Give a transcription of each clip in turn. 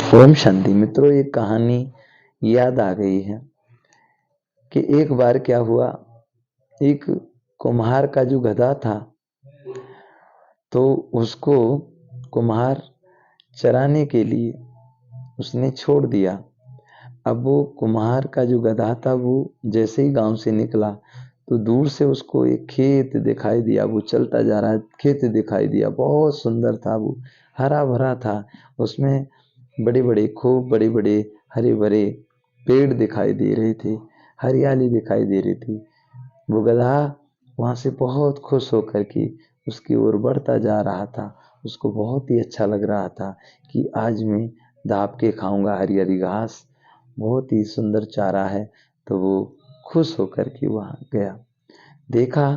ओम शांति। मित्रों, एक कहानी याद आ गई है कि एक बार क्या हुआ। एक कुम्हार का जो गधा था तो उसको कुम्हार चराने के लिए उसने छोड़ दिया। अब वो कुम्हार का जो गधा था वो जैसे ही गांव से निकला तो दूर से उसको एक खेत दिखाई दिया। वो चलता जा रहा है, खेत दिखाई दिया, बहुत सुंदर था, वो हरा भरा था। उसमें बड़े बड़े, खूब बड़े बड़े हरे भरे पेड़ दिखाई दे रहे थे, हरियाली दिखाई दे रही थी। वो गधा वहां से बहुत खुश होकर के उसकी ओर बढ़ता जा रहा था। उसको बहुत ही अच्छा लग रहा था कि आज मैं दाब के खाऊंगा हरी हरी घास, बहुत ही सुंदर चारा है। तो वो खुश होकर के वहां गया, देखा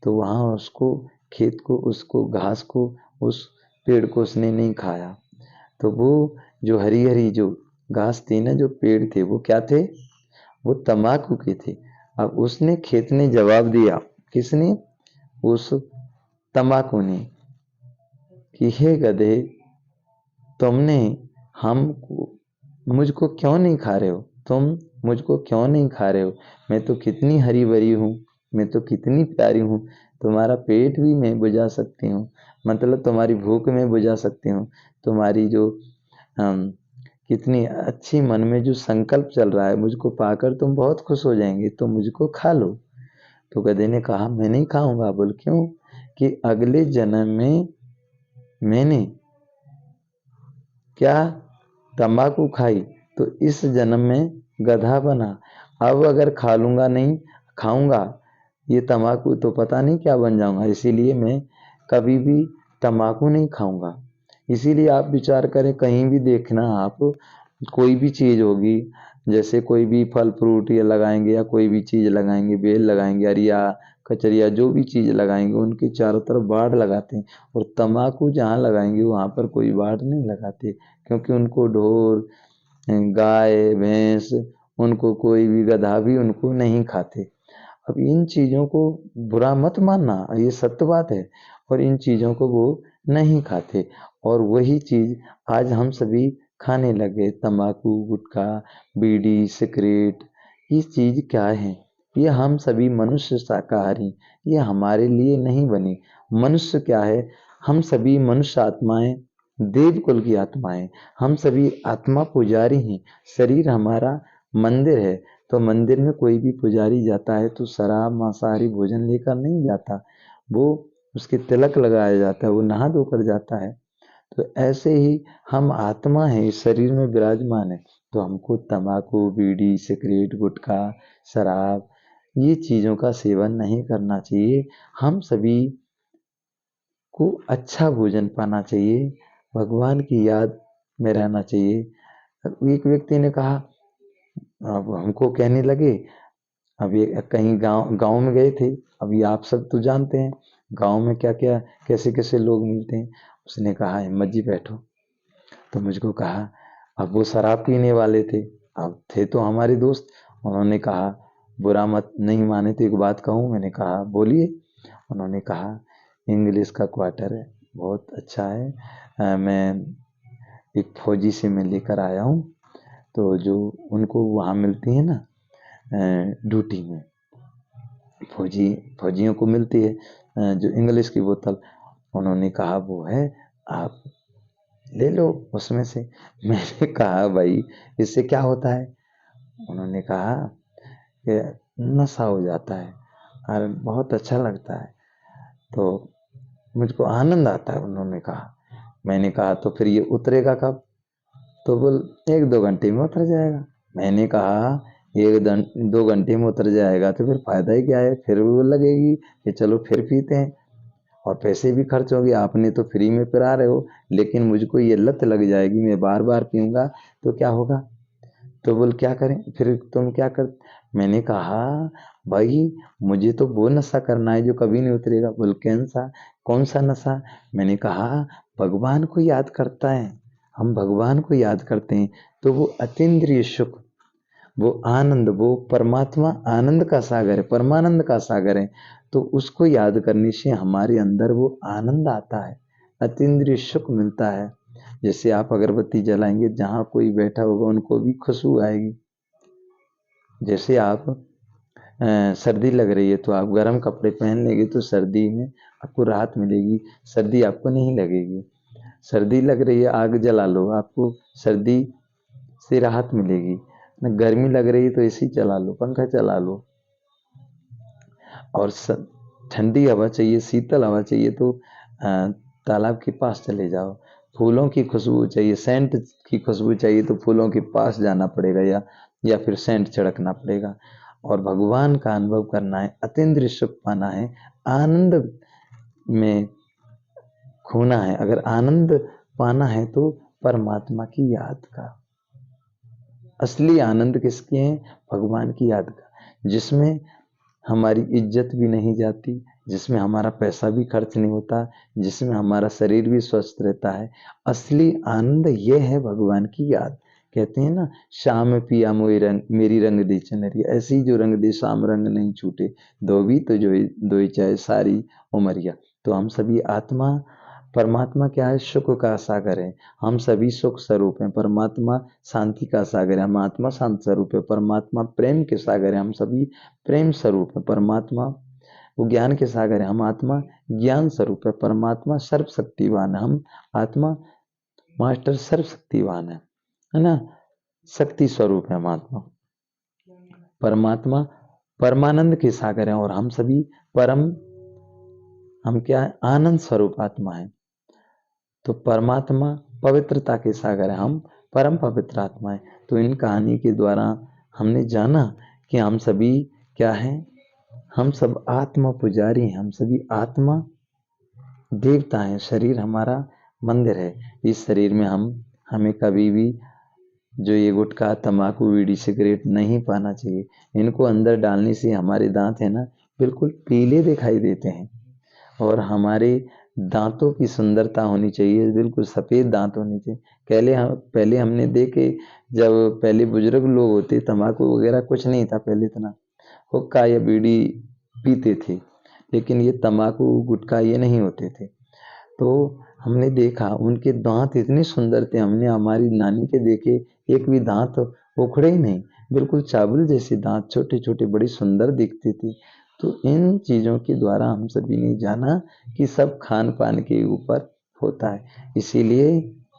तो वहां उसको खेत को, उसको घास को, उस पेड़ को उसने नहीं खाया। तो वो जो हरी हरी जो घास थी ना, जो पेड़ थे, वो क्या थे? वो तम्बाकू के थे। अब उसने, खेत ने जवाब दिया, किसने? उस तम्बाकू ने, कि हे गधे, तुमने हम मुझको क्यों नहीं खा रहे हो? तुम मुझको क्यों नहीं खा रहे हो? मैं तो कितनी हरी भरी हूँ, मैं तो कितनी प्यारी हूँ। तुम्हारा पेट भी मैं बुझा सकती हूँ, मतलब तुम्हारी भूख में बुझा सकती हूँ। तुम्हारी जो कितनी अच्छी मन में जो संकल्प चल रहा है, मुझको पाकर तुम बहुत खुश हो जाएंगे, तो मुझको खा लो। तो गधे ने कहा, मैं नहीं खाऊंगा। बोल क्यों? कि अगले जन्म में मैंने क्या तंबाकू खाई तो इस जन्म में गधा बना। अब अगर खा लूंगा, नहीं खाऊंगा ये तंबाकू, तो पता नहीं क्या बन जाऊंगा। इसीलिए मैं कभी भी तंबाकू नहीं खाऊंगा। इसीलिए आप विचार करें, कहीं भी देखना आप, कोई भी चीज होगी, जैसे कोई भी फल फ्रूट या लगाएंगे या कोई भी चीज लगाएंगे, बेल लगाएंगे, अरिया कचरिया जो भी चीज लगाएंगे, उनके चारों तरफ बाड़ लगाते हैं। और तंबाकू जहाँ लगाएंगे वहां पर कोई बाड़ नहीं लगाते, क्योंकि उनको ढोर, गाय भैंस, उनको कोई भी गधा भी उनको नहीं खाते। अब इन चीजों को बुरा मत मानना, ये सत्य बात है। और इन चीजों को वो नहीं खाते, और वही चीज आज हम सभी खाने लगे। तंबाकू, गुटखा, बीड़ी, सिगरेट, ये चीज क्या है? ये हम सभी मनुष्य शाकाहारी, ये हमारे लिए नहीं बने। मनुष्य क्या है? हम सभी मनुष्य आत्माएं, देव कुल की आत्माएं, हम सभी आत्मा पुजारी हैं। शरीर हमारा मंदिर है, तो मंदिर में कोई भी पुजारी जाता है तो शराब मांसाहारी भोजन लेकर नहीं जाता, वो उसके तिलक लगाया जाता है, वो नहा धोकर जाता है। तो ऐसे ही हम आत्मा है, इस शरीर में विराजमान है, तो हमको तंबाकू, बीड़ी, सिगरेट, गुटखा, शराब, ये चीजों का सेवन नहीं करना चाहिए। हम सभी को अच्छा भोजन पाना चाहिए, भगवान की याद में रहना चाहिए। एक व्यक्ति ने कहा, अब हमको कहने लगे, अब ये कहीं गांव गांव में गए थे। अभी आप सब तो जानते हैं गांव में क्या क्या, कैसे कैसे लोग मिलते हैं। उसने कहा, हिम्मत जी बैठो। तो मुझको कहा, अब वो शराब पीने वाले थे, अब थे तो हमारे दोस्त। उन्होंने कहा, बुरा मत नहीं माने तो एक बात कहूँ? मैंने कहा, बोलिए। उन्होंने कहा, इंग्लिश का क्वार्टर है, बहुत अच्छा है, मैं एक फौजी से मैं लेकर आया हूँ। तो जो उनको वहाँ मिलती है ना ड्यूटी में, फौजियों को मिलती है जो इंग्लिश की बोतल। उन्होंने कहा, वो है, आप ले लो उसमें से। मैंने कहा, भाई इससे क्या होता है? उन्होंने कहा कि नशा हो जाता है और बहुत अच्छा लगता है, तो मुझको आनंद आता है। उन्होंने कहा। मैंने कहा, तो फिर ये उतरेगा कब? तो बोल, 1-2 घंटे में उतर जाएगा। मैंने कहा, 1-2 घंटे में उतर जाएगा तो फिर फायदा ही क्या है? फिर वो लगेगी कि चलो फिर पीते हैं, और पैसे भी खर्च होंगे। आपने तो फ्री में पिला रहे हो, लेकिन मुझको ये लत लग जाएगी, मैं बार बार पीऊंगा तो क्या होगा? तो बोल, क्या करें फिर, तुम क्या कर? मैंने कहा, भाई मुझे तो वो नशा करना है जो कभी नहीं उतरेगा। बोल, कैसा, कौन सा नशा? मैंने कहा, भगवान को याद करता है, हम भगवान को याद करते हैं तो वो अतीन्द्रिय सुख, वो आनंद, वो परमात्मा आनंद का सागर है, परमानंद का सागर है। तो उसको याद करने से हमारे अंदर वो आनंद आता है, अतीन्द्रिय सुख मिलता है। जैसे आप अगरबत्ती जलाएंगे, जहाँ कोई बैठा होगा उनको भी खुशबू आएगी। जैसे आप सर्दी लग रही है तो आप गर्म कपड़े पहन लेंगे तो सर्दी में आपको राहत मिलेगी, सर्दी आपको नहीं लगेगी। सर्दी लग रही है, आग जला लो, आपको सर्दी से राहत मिलेगी। गर्मी लग रही है तो एसी चला लो, पंखा चला लो। और ठंडी हवा चाहिए, शीतल हवा चाहिए तो तालाब के पास चले जाओ। फूलों की खुशबू चाहिए, सेंट की खुशबू चाहिए तो फूलों के पास जाना पड़ेगा या फिर सेंट छिड़कना पड़ेगा। और भगवान का अनुभव करना है, अतीन्द्रिय सुख पाना है, आनंद में खोना है। अगर आनंद पाना है तो परमात्मा की याद का। असली आनंद किसके हैं? भगवान की याद का, जिसमें हमारी इज्जत भी नहीं जाती, जिसमें हमारा पैसा भी खर्च नहीं होता, जिसमें हमारा शरीर भी स्वस्थ रहता है। असली आनंद यह है भगवान की याद। कहते हैं ना, शाम पिया मोई रंग मेरी रंग दे चनरी, ऐसी जो रंग दे शाम रंग नहीं छूटे, दो भी तो जो दो चाहे सारी उमरिया। तो हम सभी आत्मा, परमात्मा क्या है? सुख का सागर है। हम सभी सुख स्वरूप हैं, परमात्मा शांति का सागर है। हम आत्मा शांत स्वरूप है, परमात्मा प्रेम के सागर है। हम सभी प्रेम स्वरूप है, परमात्मा वो ज्ञान के सागर है। हम आत्मा ज्ञान स्वरूप है, परमात्मा सर्वशक्तिवान है। हम आत्मा मास्टर सर्वशक्तिवान है ना, शक्ति स्वरूप है हम आत्मा। परमात्मा परमानंद के सागर है और हम सभी परम, हम क्या है? आनंद स्वरूप आत्मा है। तो परमात्मा पवित्रता के सागर है, हम परम पवित्र आत्मा है। तो इन कहानी के द्वारा हमने जाना कि हम सभी क्या हैं? हम सब आत्मा पुजारी हैं, हम सभी आत्मा देवता हैं। शरीर हमारा मंदिर है। इस शरीर में हमें कभी भी जो ये गुटखा, तंबाकू, बीड़ी, सिगरेट नहीं पाना चाहिए। इनको अंदर डालने से हमारे दांत है ना बिल्कुल पीले दिखाई देते हैं। और हमारे दांतों की सुंदरता होनी चाहिए, बिल्कुल सफ़ेद दांत होने चाहिए। पहले हमने देखे, जब पहले बुजुर्ग लोग होते, तंबाकू वगैरह कुछ नहीं था पहले, इतना हुक्का या बीड़ी पीते थे, लेकिन ये तंबाकू गुटखा ये नहीं होते थे। तो हमने देखा उनके दांत इतने सुंदर थे, हमने हमारी नानी के देखे, एक भी दांत उखड़े ही नहीं, बिल्कुल चावल जैसे दांत, छोटे छोटे, बड़ी सुंदर दिखते थे। तो इन चीज़ों के द्वारा हम सभी ने जाना कि सब खान पान के ऊपर होता है। इसीलिए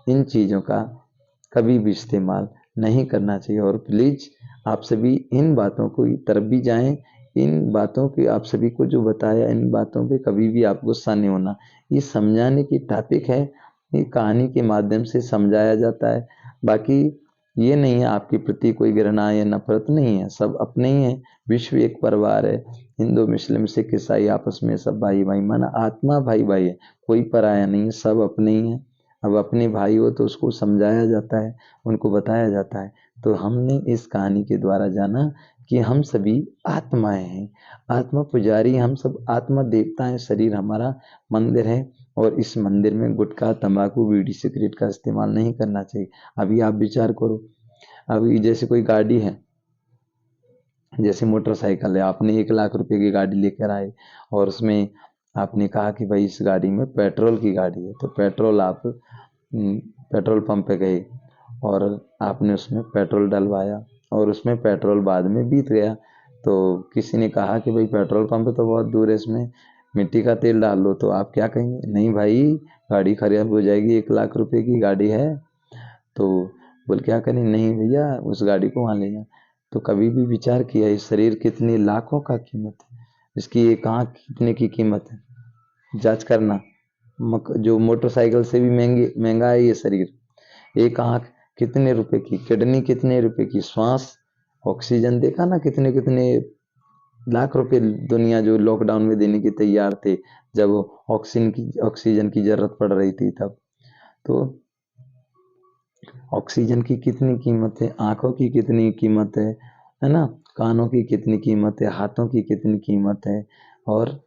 इन चीज़ों का कभी भी इस्तेमाल नहीं करना चाहिए। और प्लीज़ आप सभी इन बातों को तरफ भी जाएं। इन बातों की आप सभी को जो बताया, इन बातों पे कभी भी आप गुस्सा नहीं होना। ये समझाने की टॉपिक है, ये कहानी के माध्यम से समझाया जाता है। बाकी ये नहीं है आपके प्रति कोई घृणा या नफरत नहीं है, सब अपने ही हैं। विश्व एक परिवार है, हिंदू मुस्लिम सिख ईसाई आपस में सब भाई भाई, माना आत्मा भाई भाई है, कोई पराया नहीं है, सब अपने ही हैं। अब अपने भाई हो तो उसको समझाया जाता है, उनको बताया जाता है। तो हमने इस कहानी के द्वारा जाना कि हम सभी आत्माएं हैं, आत्मा पुजारी, हम सब आत्मा देवता हैं। शरीर हमारा मंदिर है और इस मंदिर में गुटखा, तंबाकू, बीड़ी, सिगरेट का इस्तेमाल नहीं करना चाहिए। अभी आप विचार करो, अभी जैसे कोई गाड़ी है, जैसे मोटरसाइकिल है, आपने 1 लाख रुपए की गाड़ी लेकर आए और उसमें आपने कहा कि भाई इस गाड़ी में पेट्रोल की गाड़ी है, तो पेट्रोल आप पेट्रोल पंप पे गए और आपने उसमें पेट्रोल डलवाया और उसमें पेट्रोल बाद में बीत गया। तो किसी ने कहा कि भाई पेट्रोल पंप तो बहुत दूर है, इसमें मिट्टी का तेल डाल लो, तो आप क्या कहेंगे? नहीं भाई, गाड़ी खराब हो जाएगी, 1 लाख रुपए की गाड़ी है। तो बोल क्या करें? नहीं भैया, उस गाड़ी को वहाँ ले जाए। तो कभी भी विचार किया इस शरीर कितने लाखों का कीमत है, इसकी एक आँख कितने की कीमत है? जांच करना। जो मोटरसाइकिल से भी महंगा है ये शरीर। एक आँख कितने रुपए की, किडनी कितने रुपए की, श्वास, ऑक्सीजन देखा ना कितने कितने लाख रुपए दुनिया जो लॉकडाउन में देने के तैयार थे, जब ऑक्सीजन की जरूरत पड़ रही थी तब। तो ऑक्सीजन की कितनी कीमत है, आंखों की कितनी कीमत है ना, कानों की कितनी कीमत है, हाथों की कितनी कीमत है, और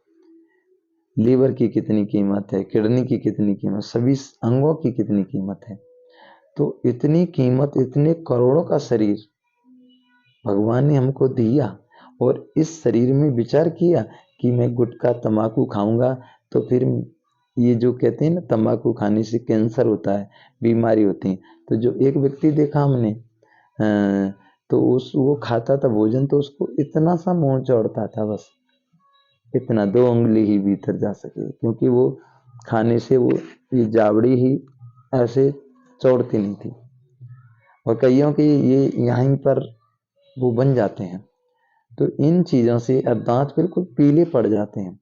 लीवर की कितनी कीमत है, किडनी की कितनी कीमत, सभी अंगों की कितनी कीमत है। तो इतनी कीमत, इतने करोड़ों का शरीर भगवान ने हमको दिया और इस शरीर में विचार किया कि मैं गुटखा तंबाकू खाऊंगा तो फिर ये जो कहते हैं ना तंबाकू खाने से कैंसर होता है, बीमारी होती है। तो जो एक व्यक्ति देखा हमने तो वो खाता था भोजन, तो उसको इतना सा मुंह चौड़ता था, बस इतना 2 उंगली ही भीतर जा सके, क्योंकि वो खाने से वो ये जावड़ी ही ऐसे चौड़ती नहीं थी। और कईयों की ये यहीं पर वो बन जाते हैं। तो इन चीज़ों से अब दांत बिल्कुल पीले पड़ जाते हैं।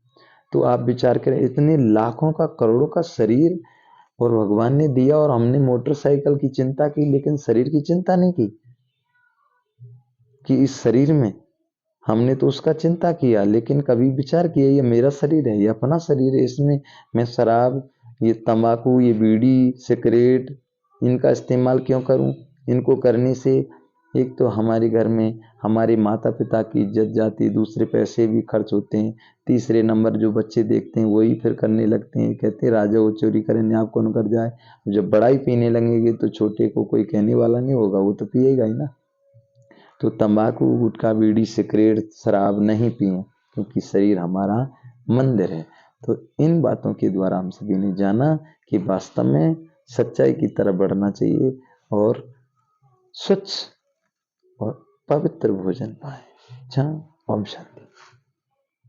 तो आप विचार करें, इतने लाखों का करोड़ों का शरीर और भगवान ने दिया, और हमने मोटरसाइकिल की चिंता की लेकिन शरीर की चिंता नहीं की कि इस शरीर में हमने तो उसका चिंता किया, लेकिन कभी विचार किया ये मेरा शरीर है, ये अपना शरीर है, इसमें मैं शराब, ये तंबाकू, ये बीड़ी सिगरेट इनका इस्तेमाल क्यों करूं? इनको करने से एक तो हमारे घर में हमारे माता पिता की इज्जत जाती, दूसरे पैसे भी खर्च होते हैं, तीसरे नंबर जो बच्चे देखते हैं वही फिर करने लगते हैं, कहते हैं राजा वो चोरी करे न्याप कौन कर जाए। जब बड़ा ही पीने लगेंगे तो छोटे को कोई कहने वाला नहीं होगा, वो तो पिएगा ही ना। तो तंबाकू गुटखा बीड़ी सिगरेट शराब नहीं पिए, क्योंकि शरीर हमारा मंदिर है। तो इन बातों के द्वारा हम सभी ने जाना कि वास्तव में सच्चाई की तरफ बढ़ना चाहिए और स्वच्छ और पवित्र भोजन पाए। जहाँ ओम शांति।